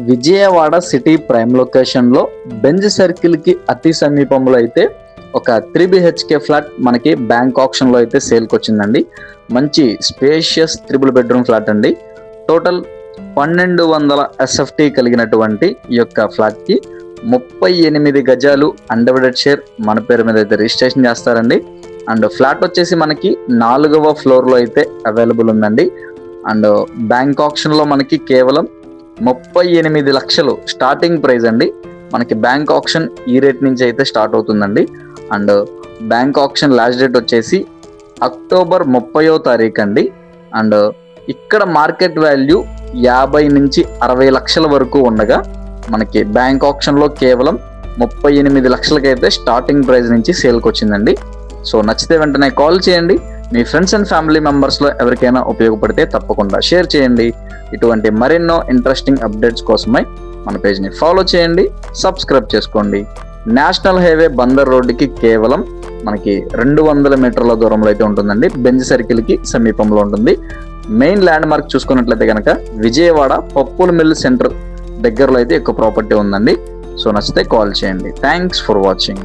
Vijayawada city prime లొకేషన్లో Benz సర్కిల్కి అతి సమీపంలో అయితే ఒక 3 BHK ఫ్లాట్ మనకి బ్యాంక్ ఆప్షన్లో అయితే సేల్కి వచ్చిందండి. మంచి స్పేషియస్ 3 బెడ్రూమ్ ఫ్లాట్ అండి. టోటల్ 1200 SFT కలిగినటువంటి ఈ యొక్క ఫ్లాట్కి 38 గజాలు అన్డివైడెడ్ షేర్ మన పేరు మీద అయితే రిజిస్ట్రేషన్ చేస్తారండి. అండ్ ఫ్లాట్ వచ్చేసి మనకి 4వ ఫ్లోర్లో అయితే అవైలబుల్ ఉందండి. అండ్ బ్యాంక్ ఆప్షన్లో మనకి కేవలం 38 లక్షలు స్టార్టింగ్ ప్రైస్ అండి. మనకి బ్యాంక్ ఆప్షన్ ఈ రేట్ నుంచి అయితే స్టార్ట్ అవుతుందండి. And bank option last date వచ్చేసి అక్టోబర్ 30వ తారీఖు అండి. అండ్ ఇక్కడ మార్కెట్ వాల్యూ 50 నుంచి 60 లక్షల వరకు ఉండగా మనకి బ్యాంక్ ఆప్షన్లో కేవలం 38 లక్షలకైతే స్టార్టింగ్ ప్రైస్ నుంచి సేల్కి వచ్చిందండి. సో నచ్చితే వెంటనే కాల్ చేయండి. మీ ఫ్రెండ్స్ అండ్ ఫ్యామిలీ మెంబర్స్లో ఎవరికైనా ఉపయోగపడితే తప్పకుండా షేర్ చేయండి. ఇటువంటి మరెన్నో ఇంట్రెస్టింగ్ అప్డేట్స్ కోసమై మన పేజ్ని ఫాలో చేయండి, సబ్స్క్రైబ్ చేసుకోండి. నేషనల్ హైవే బందర్ రోడ్డుకి కేవలం మనకి 200 మీటర్ల దూరంలో అయితే ఉంటుందండి. బెంజ్ సర్కిల్కి సమీపంలో ఉంటుంది. మెయిన్ ల్యాండ్ మార్క్ చూసుకున్నట్లయితే కనుక విజయవాడ పప్పుల మిల్ సెంటర్ దగ్గరలో అయితే ఎక్కువ ప్రాపర్టీ ఉందండి. సో నచ్చితే కాల్ చేయండి. Thanks for watching.